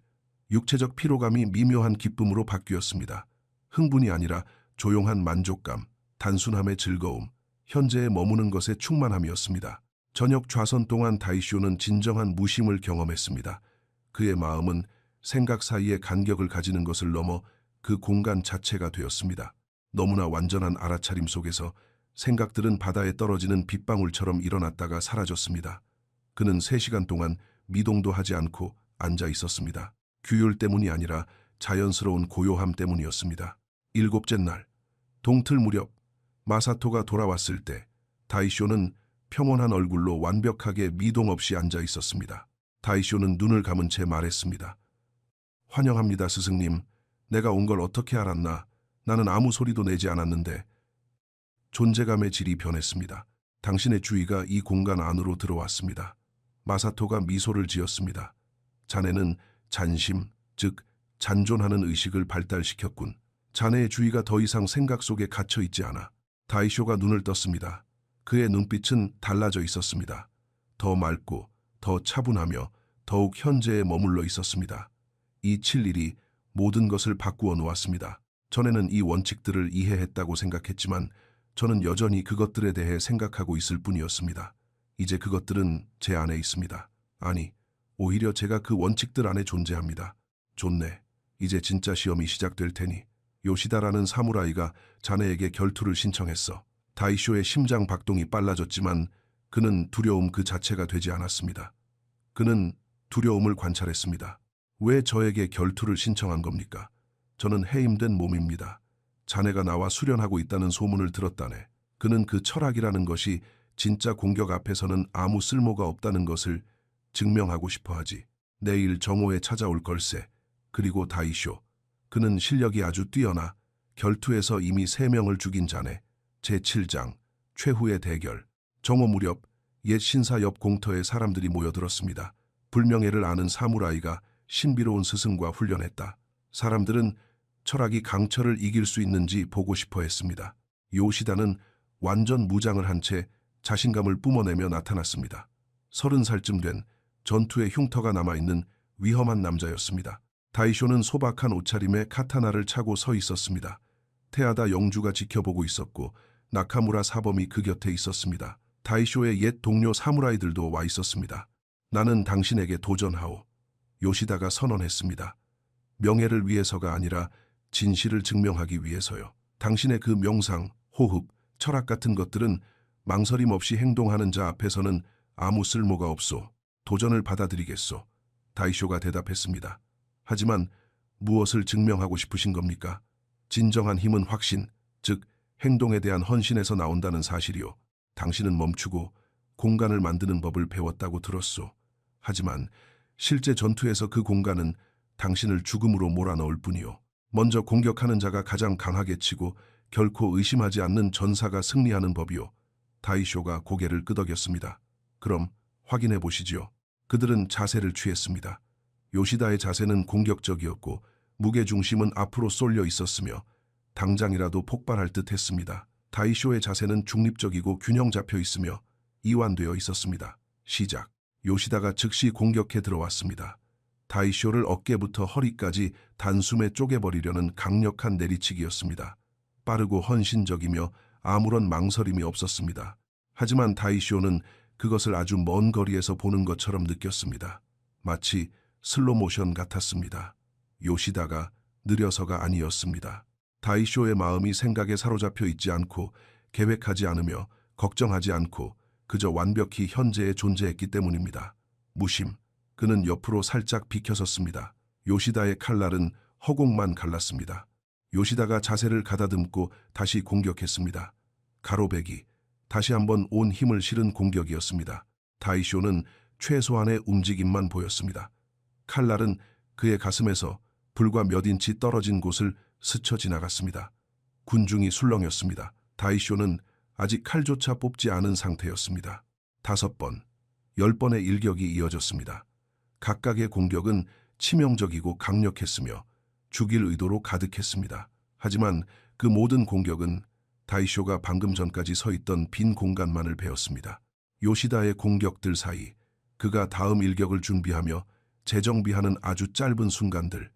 [SPEAKER 1] 육체적 피로감이 미묘한 기쁨으로 바뀌었습니다. 흥분이 아니라 조용한 만족감, 단순함의 즐거움, 현재에 머무는 것의 충만함이었습니다. 저녁 좌선 동안 다이쇼는 진정한 무심을 경험했습니다. 그의 마음은 생각 사이에 간격을 가지는 것을 넘어 그 공간 자체가 되었습니다. 너무나 완전한 알아차림 속에서 생각들은 바다에 떨어지는 빗방울처럼 일어났다가 사라졌습니다. 그는 3시간 동안 미동도 하지 않고 앉아 있었습니다. 규율 때문이 아니라 자연스러운 고요함 때문이었습니다. 7째 날, 동틀 무렵 마사토가 돌아왔을 때 다이쇼는 평온한 얼굴로 완벽하게 미동 없이 앉아 있었습니다. 다이쇼는 눈을 감은 채 말했습니다. 환영합니다, 스승님. 내가 온 걸 어떻게 알았나? 나는 아무 소리도 내지 않았는데. 존재감의 질이 변했습니다. 당신의 주의가 이 공간 안으로 들어왔습니다. 마사토가 미소를 지었습니다. 자네는 잔심, 즉 잔존하는 의식을 발달시켰군. 자네의 주의가 더 이상 생각 속에 갇혀 있지 않아. 다이쇼가 눈을 떴습니다. 그의 눈빛은 달라져 있었습니다. 더 맑고 더 차분하며 더욱 현재에 머물러 있었습니다. 이 7일이 모든 것을 바꾸어 놓았습니다. 전에는 이 원칙들을 이해했다고 생각했지만 저는 여전히 그것들에 대해 생각하고 있을 뿐이었습니다. 이제 그것들은 제 안에 있습니다. 아니, 오히려 제가 그 원칙들 안에 존재합니다. 좋네. 이제 진짜 시험이 시작될 테니. 요시다라는 사무라이가 자네에게 결투를 신청했어. 다이쇼의 심장 박동이 빨라졌지만 그는 두려움 그 자체가 되지 않았습니다. 그는 두려움을 관찰했습니다. 왜 저에게 결투를 신청한 겁니까? 저는 해임된 몸입니다. 자네가 나와 수련하고 있다는 소문을 들었다네. 그는 그 철학이라는 것이 진짜 공격 앞에서는 아무 쓸모가 없다는 것을 증명하고 싶어 하지. 내일 정오에 찾아올 걸세. 그리고 다이쇼. 그는 실력이 아주 뛰어나 결투에서 이미 3명을 죽인 자네. 제7장 최후의 대결. 정오 무렵 옛 신사 옆 공터에 사람들이 모여들었습니다. 불명예를 아는 사무라이가 신비로운 스승과 훈련했다. 사람들은 철학이 강철을 이길 수 있는지 보고 싶어 했습니다. 요시다는 완전 무장을 한 채 자신감을 뿜어내며 나타났습니다. 30살쯤 된 전투의 흉터가 남아있는 위험한 남자였습니다. 다이쇼는 소박한 옷차림에 카타나를 차고 서 있었습니다. 테아다 영주가 지켜보고 있었고 나카무라 사범이 그 곁에 있었습니다. 다이쇼의 옛 동료 사무라이들도 와 있었습니다. 나는 당신에게 도전하오. 요시다가 선언했습니다. 명예를 위해서가 아니라 진실을 증명하기 위해서요. 당신의 그 명상, 호흡, 철학 같은 것들은 망설임 없이 행동하는 자 앞에서는 아무 쓸모가 없소. 도전을 받아들이겠소. 다이쇼가 대답했습니다. 하지만 무엇을 증명하고 싶으신 겁니까? 진정한 힘은 확신, 즉 행동에 대한 헌신에서 나온다는 사실이요. 당신은 멈추고 공간을 만드는 법을 배웠다고 들었소. 하지만 실제 전투에서 그 공간은 당신을 죽음으로 몰아넣을 뿐이요. 먼저 공격하는 자가 가장 강하게 치고 결코 의심하지 않는 전사가 승리하는 법이요. 다이쇼가 고개를 끄덕였습니다. 그럼 확인해 보시지요. 그들은 자세를 취했습니다. 요시다의 자세는 공격적이었고 무게중심은 앞으로 쏠려 있었으며 당장이라도 폭발할 듯 했습니다. 다이쇼의 자세는 중립적이고 균형 잡혀 있으며 이완되어 있었습니다. 시작. 요시다가 즉시 공격해 들어왔습니다. 다이쇼를 어깨부터 허리까지 단숨에 쪼개버리려는 강력한 내리치기였습니다. 빠르고 헌신적이며 아무런 망설임이 없었습니다. 하지만 다이쇼는 그것을 아주 먼 거리에서 보는 것처럼 느꼈습니다. 마치 슬로모션 같았습니다. 요시다가 느려서가 아니었습니다. 다이쇼의 마음이 생각에 사로잡혀 있지 않고 계획하지 않으며 걱정하지 않고 그저 완벽히 현재에 존재했기 때문입니다. 무심. 그는 옆으로 살짝 비켜섰습니다. 요시다의 칼날은 허공만 갈랐습니다. 요시다가 자세를 가다듬고 다시 공격했습니다. 가로배기. 다시 한번 온 힘을 실은 공격이었습니다. 다이쇼는 최소한의 움직임만 보였습니다. 칼날은 그의 가슴에서 불과 몇 인치 떨어진 곳을 스쳐 지나갔습니다. 군중이 술렁였습니다. 다이쇼는 아직 칼조차 뽑지 않은 상태였습니다. 5번, 10번의 일격이 이어졌습니다. 각각의 공격은 치명적이고 강력했으며 죽일 의도로 가득했습니다. 하지만 그 모든 공격은 다이쇼가 방금 전까지 서 있던 빈 공간만을 베었습니다. 요시다의 공격들 사이 그가 다음 일격을 준비하며 재정비하는 아주 짧은 순간들,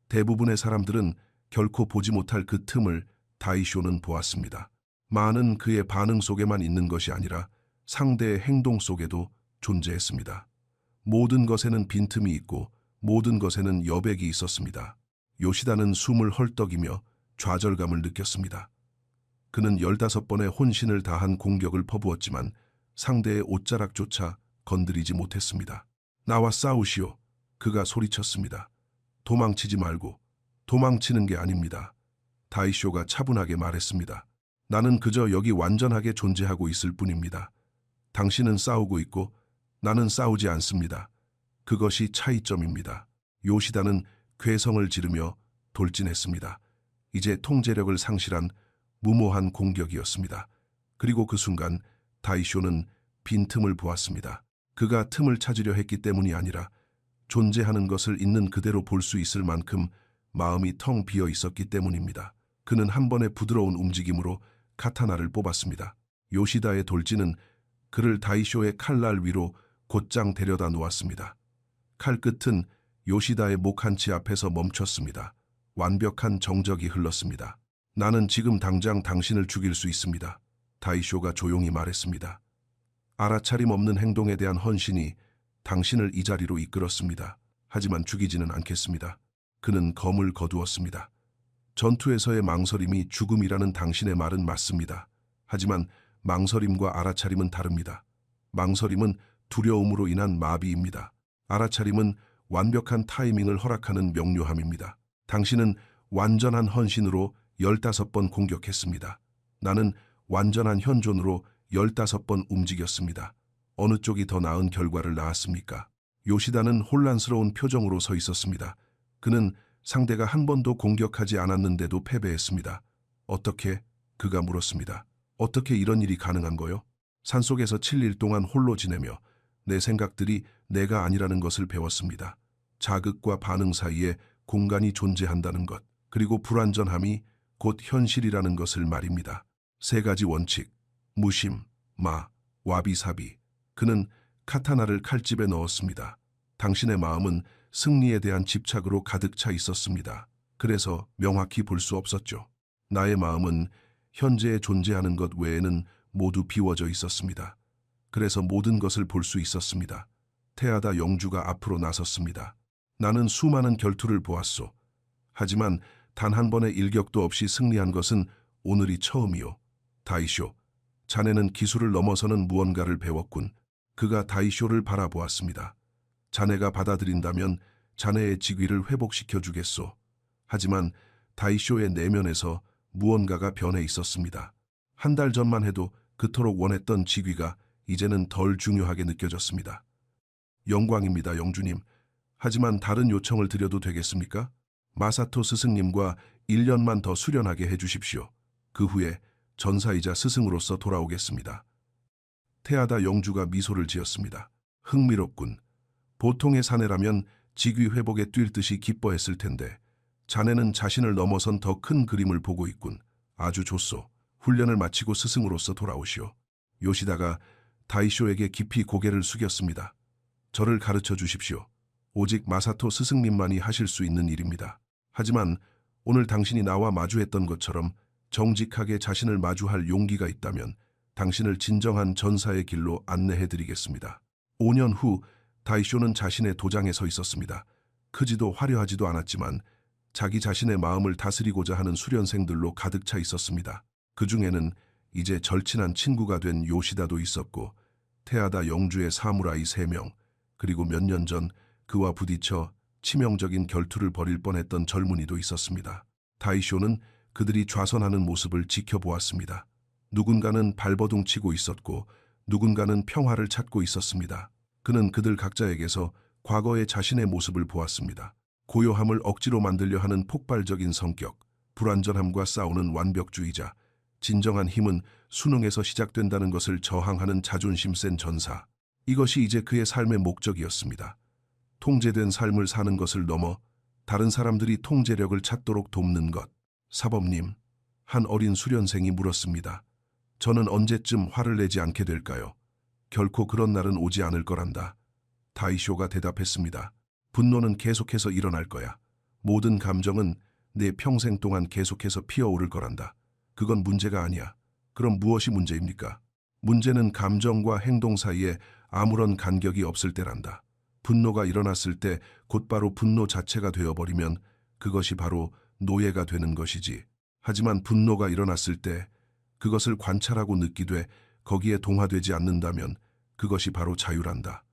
[SPEAKER 1] 대부분의 사람들은 결코 보지 못할 그 틈을 다이쇼는 보았습니다. 많은 그의 반응 속에만 있는 것이 아니라 상대의 행동 속에도 존재했습니다. 모든 것에는 빈틈이 있고 모든 것에는 여백이 있었습니다. 요시다는 숨을 헐떡이며 좌절감을 느꼈습니다. 그는 15번의 혼신을 다한 공격을 퍼부었지만 상대의 옷자락조차 건드리지 못했습니다. 나와 싸우시오. 그가 소리쳤습니다. 도망치지 말고. 도망치는 게 아닙니다. 다이쇼가 차분하게 말했습니다. 나는 그저 여기 완전하게 존재하고 있을 뿐입니다. 당신은 싸우고 있고 나는 싸우지 않습니다. 그것이 차이점입니다. 요시다는 괴성을 지르며 돌진했습니다. 이제 통제력을 상실한 무모한 공격이었습니다. 그리고 그 순간 다이쇼는 빈틈을 보았습니다. 그가 틈을 찾으려 했기 때문이 아니라 존재하는 것을 있는 그대로 볼 수 있을 만큼 마음이 텅 비어 있었기 때문입니다. 그는 한 번의 부드러운 움직임으로 카타나를 뽑았습니다. 요시다의 돌진은 그를 다이쇼의 칼날 위로 곧장 데려다 놓았습니다. 칼끝은 요시다의 목 한치 앞에서 멈췄습니다. 완벽한 정적이 흘렀습니다. 나는 지금 당장 당신을 죽일 수 있습니다. 다이쇼가 조용히 말했습니다. 알아차림 없는 행동에 대한 헌신이 당신을 이 자리로 이끌었습니다. 하지만 죽이지는 않겠습니다. 그는 검을 거두었습니다. 전투에서의 망설임이 죽음이라는 당신의 말은 맞습니다. 하지만 망설임과 알아차림은 다릅니다. 망설임은 두려움으로 인한 마비입니다. 알아차림은 완벽한 타이밍을 허락하는 명료함입니다. 당신은 완전한 헌신으로 15번 공격했습니다. 나는 완전한 현존으로 15번 움직였습니다. 어느 쪽이 더 나은 결과를 낳았습니까? 요시다는 혼란스러운 표정으로 서 있었습니다. 그는 상대가 한 번도 공격하지 않았는데도 패배했습니다. 어떻게? 그가 물었습니다. 어떻게 이런 일이 가능한 거요? 산속에서 7일 동안 홀로 지내며 내 생각들이 내가 아니라는 것을 배웠습니다. 자극과 반응 사이에 공간이 존재한다는 것, 그리고 불완전함이 곧 현실이라는 것을 말입니다. 3가지 원칙, 무심, 마, 와비사비. 그는 카타나를 칼집에 넣었습니다. 당신의 마음은 승리에 대한 집착으로 가득 차 있었습니다. 그래서 명확히 볼 수 없었죠. 나의 마음은 현재에 존재하는 것 외에는 모두 비워져 있었습니다. 그래서 모든 것을 볼 수 있었습니다. 테아다 영주가 앞으로 나섰습니다. 나는 수많은 결투를 보았소. 하지만 단 한 번의 일격도 없이 승리한 것은 오늘이 처음이요. 다이쇼, 자네는 기술을 넘어서는 무언가를 배웠군. 그가 다이쇼를 바라보았습니다. 자네가 받아들인다면 자네의 직위를 회복시켜 주겠소. 하지만 다이쇼의 내면에서 무언가가 변해 있었습니다. 한 달 전만 해도 그토록 원했던 직위가 이제는 덜 중요하게 느껴졌습니다. 영광입니다, 영주님. 하지만 다른 요청을 드려도 되겠습니까? 마사토 스승님과 1년만 더 수련하게 해주십시오. 그 후에 전사이자 스승으로서 돌아오겠습니다. 테아다 영주가 미소를 지었습니다. 흥미롭군. 보통의 사내라면 직위 회복에 뛸 듯이 기뻐했을 텐데 자네는 자신을 넘어선 더 큰 그림을 보고 있군. 아주 좋소. 훈련을 마치고 스승으로서 돌아오시오. 요시다가 다이쇼에게 깊이 고개를 숙였습니다. 저를 가르쳐 주십시오. 오직 마사토 스승님만이 하실 수 있는 일입니다. 하지만 오늘 당신이 나와 마주했던 것처럼 정직하게 자신을 마주할 용기가 있다면 당신을 진정한 전사의 길로 안내해드리겠습니다. 5년 후 다이쇼는 자신의 도장에 서 있었습니다. 크지도 화려하지도 않았지만 자기 자신의 마음을 다스리고자 하는 수련생들로 가득 차 있었습니다. 그 중에는 이제 절친한 친구가 된 요시다도 있었고 테아다 영주의 사무라이 3명, 그리고 몇 년 전 그와 부딪혀 치명적인 결투를 벌일 뻔했던 젊은이도 있었습니다. 다이쇼는 그들이 좌선하는 모습을 지켜보았습니다. 누군가는 발버둥 치고 있었고 누군가는 평화를 찾고 있었습니다. 그는 그들 각자에게서 과거의 자신의 모습을 보았습니다. 고요함을 억지로 만들려 하는 폭발적인 성격, 불완전함과 싸우는 완벽주의자, 진정한 힘은 수능에서 시작된다는 것을 저항하는 자존심 센 전사. 이것이 이제 그의 삶의 목적이었습니다. 통제된 삶을 사는 것을 넘어 다른 사람들이 통제력을 찾도록 돕는 것. 사범님, 한 어린 수련생이 물었습니다. 저는 언제쯤 화를 내지 않게 될까요? 결코 그런 날은 오지 않을 거란다. 다이쇼가 대답했습니다. 분노는 계속해서 일어날 거야. 모든 감정은 내 평생 동안 계속해서 피어오를 거란다. 그건 문제가 아니야. 그럼 무엇이 문제입니까? 문제는 감정과 행동 사이에 아무런 간격이 없을 때란다. 분노가 일어났을 때 곧바로 분노 자체가 되어버리면 그것이 바로 노예가 되는 것이지. 하지만 분노가 일어났을 때 그것을 관찰하고 느끼되 거기에 동화되지 않는다면 그것이 바로 자유란다.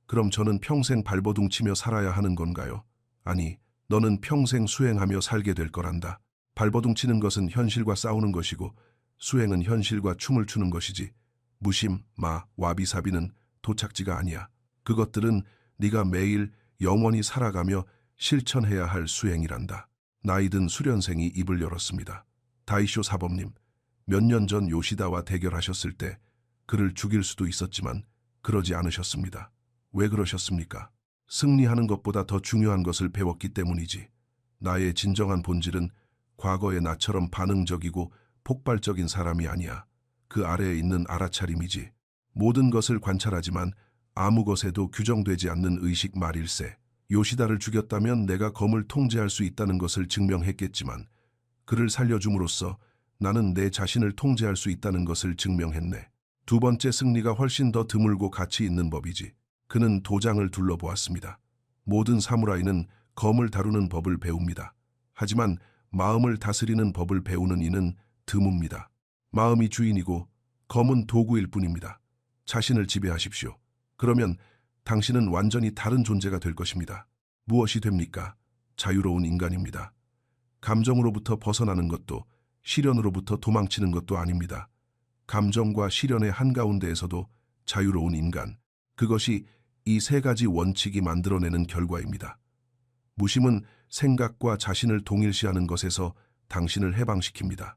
[SPEAKER 1] 그럼 저는 평생 발버둥 치며 살아야 하는 건가요? 아니, 너는 평생 수행하며 살게 될 거란다. 발버둥 치는 것은 현실과 싸우는 것이고 수행은 현실과 춤을 추는 것이지. 무심, 마, 와비사비는 도착지가 아니야. 그것들은 네가 매일 영원히 살아가며 실천해야 할 수행이란다. 나이든 수련생이 입을 열었습니다. 다이쇼 사범님, 몇 년 전 요시다와 대결하셨을 때 그를 죽일 수도 있었지만 그러지 않으셨습니다. 왜 그러셨습니까? 승리하는 것보다 더 중요한 것을 배웠기 때문이지. 나의 진정한 본질은 과거의 나처럼 반응적이고 폭발적인 사람이 아니야. 그 아래에 있는 알아차림이지. 모든 것을 관찰하지만 아무 것에도 규정되지 않는 의식 말일세. 요시다를 죽였다면 내가 검을 통제할 수 있다는 것을 증명했겠지만 그를 살려줌으로써 나는 내 자신을 통제할 수 있다는 것을 증명했네. 두 번째 승리가 훨씬 더 드물고 가치 있는 법이지. 그는 도장을 둘러보았습니다. 모든 사무라이는 검을 다루는 법을 배웁니다. 하지만 마음을 다스리는 법을 배우는 이는 드뭅니다. 마음이 주인이고 검은 도구일 뿐입니다. 자신을 지배하십시오. 그러면 당신은 완전히 다른 존재가 될 것입니다. 무엇이 됩니까? 자유로운 인간입니다. 감정으로부터 벗어나는 것도 시련으로부터 도망치는 것도 아닙니다. 감정과 시련의 한가운데에서도 자유로운 인간. 그것이 이 세 가지 원칙이 만들어내는 결과입니다. 무심은 생각과 자신을 동일시하는 것에서 당신을 해방시킵니다.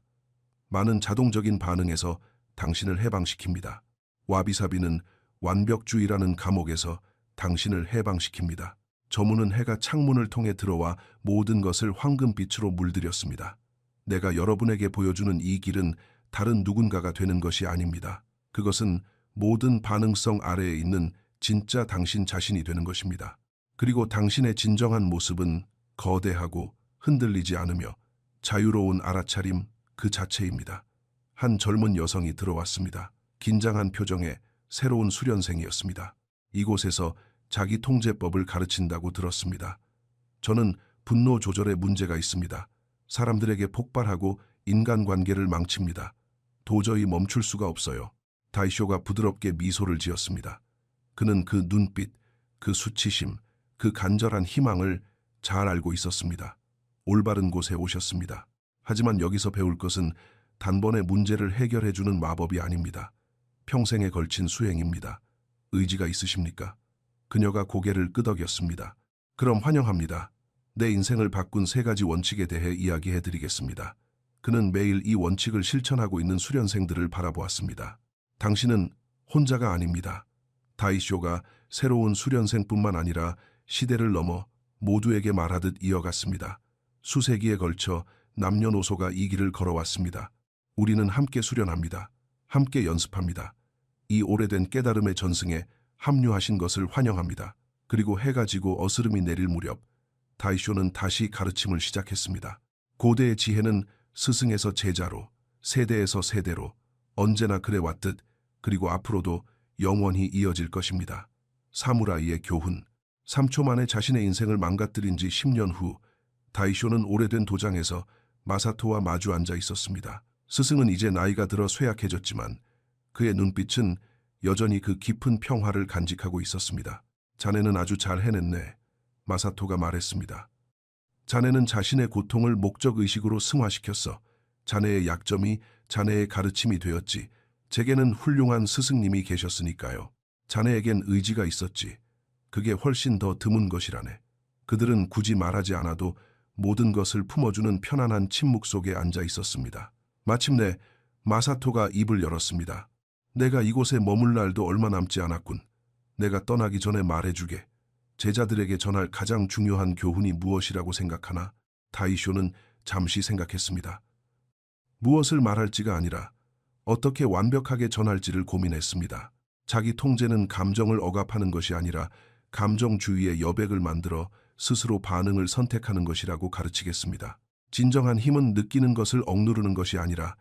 [SPEAKER 1] 많은 자동적인 반응에서 당신을 해방시킵니다. 와비사비는 완벽주의라는 감옥에서 당신을 해방시킵니다. 저무는 해가 창문을 통해 들어와 모든 것을 황금빛으로 물들였습니다. 내가 여러분에게 보여주는 이 길은 다른 누군가가 되는 것이 아닙니다. 그것은 모든 반응성 아래에 있는 진짜 당신 자신이 되는 것입니다. 그리고 당신의 진정한 모습은 거대하고 흔들리지 않으며 자유로운 알아차림 그 자체입니다. 한 젊은 여성이 들어왔습니다. 긴장한 표정에 새로운 수련생이었습니다. 이곳에서 자기 통제법을 가르친다고 들었습니다. 저는 분노 조절에 문제가 있습니다. 사람들에게 폭발하고 인간관계를 망칩니다. 도저히 멈출 수가 없어요. 다이쇼가 부드럽게 미소를 지었습니다. 그는 그 눈빛, 그 수치심, 그 간절한 희망을 잘 알고 있었습니다. 올바른 곳에 오셨습니다. 하지만 여기서 배울 것은 단번에 문제를 해결해주는 마법이 아닙니다. 평생에 걸친 수행입니다. 의지가 있으십니까? 그녀가 고개를 끄덕였습니다. 그럼 환영합니다. 내 인생을 바꾼 세 가지 원칙에 대해 이야기해드리겠습니다. 그는 매일 이 원칙을 실천하고 있는 수련생들을 바라보았습니다. 당신은 혼자가 아닙니다. 다이쇼가 새로운 수련생뿐만 아니라 시대를 넘어 모두에게 말하듯 이어갔습니다. 수세기에 걸쳐 남녀노소가 이 길을 걸어왔습니다. 우리는 함께 수련합니다. 함께 연습합니다. 이 오래된 깨달음의 전승에 합류하신 것을 환영합니다. 그리고 해가 지고 어스름이 내릴 무렵 다이쇼는 다시 가르침을 시작했습니다. 고대의 지혜는 스승에서 제자로, 세대에서 세대로 언제나 그래왔듯 그리고 앞으로도 영원히 이어질 것입니다. 사무라이의 교훈. 3초 만에 자신의 인생을 망가뜨린 지 10년 후 다이쇼는 오래된 도장에서 마사토와 마주 앉아 있었습니다. 스승은 이제 나이가 들어 쇠약해졌지만 그의 눈빛은 여전히 그 깊은 평화를 간직하고 있었습니다. 자네는 아주 잘 해냈네. 마사토가 말했습니다. 자네는 자신의 고통을 목적의식으로 승화시켰어. 자네의 약점이 자네의 가르침이 되었지. 제게는 훌륭한 스승님이 계셨으니까요. 자네에겐 의지가 있었지. 그게 훨씬 더 드문 것이라네. 그들은 굳이 말하지 않아도 모든 것을 품어주는 편안한 침묵 속에 앉아 있었습니다. 마침내 마사토가 입을 열었습니다. 내가 이곳에 머물 날도 얼마 남지 않았군. 내가 떠나기 전에 말해주게. 제자들에게 전할 가장 중요한 교훈이 무엇이라고 생각하나? 다이쇼는 잠시 생각했습니다. 무엇을 말할지가 아니라 어떻게 완벽하게 전할지를 고민했습니다. 자기 통제는 감정을 억압하는 것이 아니라 감정주의의 여백을 만들어 스스로 반응을 선택하는 것이라고 가르치겠습니다. 진정한 힘은 느끼는 것을 억누르는 것이 아니라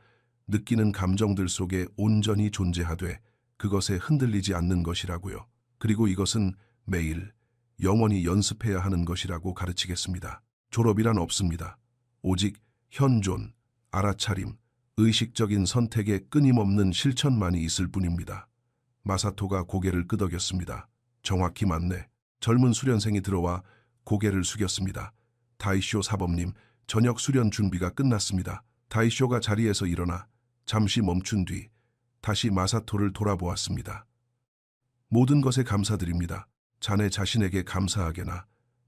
[SPEAKER 1] 느끼는 감정들 속에 온전히 존재하되 그것에 흔들리지 않는 것이라고요. 그리고 이것은 매일 영원히 연습해야 하는 것이라고 가르치겠습니다. 졸업이란 없습니다. 오직 현존, 알아차림, 의식적인 선택의 끊임없는 실천만이 있을 뿐입니다. 마사토가 고개를 끄덕였습니다. 정확히 맞네. 젊은 수련생이 들어와 고개를 숙였습니다. 다이쇼 사범님, 저녁 수련 준비가 끝났습니다. 다이쇼가 자리에서 일어나 잠시 멈춘 뒤 다시 마사토를 돌아보았습니다. 모든 것에 감사드립니다. 자네 자신에게 감사하게나.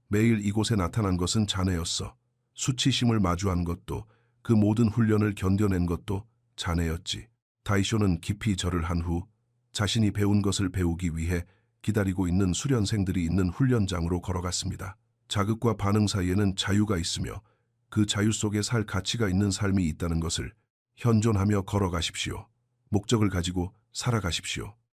[SPEAKER 1] 매일 이곳에 나타난 것은 자네였어. 수치심을 마주한 것도 그 모든 훈련을 견뎌낸 것도 자네였지. 다이쇼는 깊이 절을 한 후 자신이 배운 것을 배우기 위해 기다리고 있는 수련생들이 있는 훈련장으로 걸어갔습니다. 자극과 반응 사이에는 자유가 있으며 그 자유 속에 살 가치가 있는 삶이 있다는 것을 현존하며 걸어가십시오. 목적을 가지고 살아가십시오.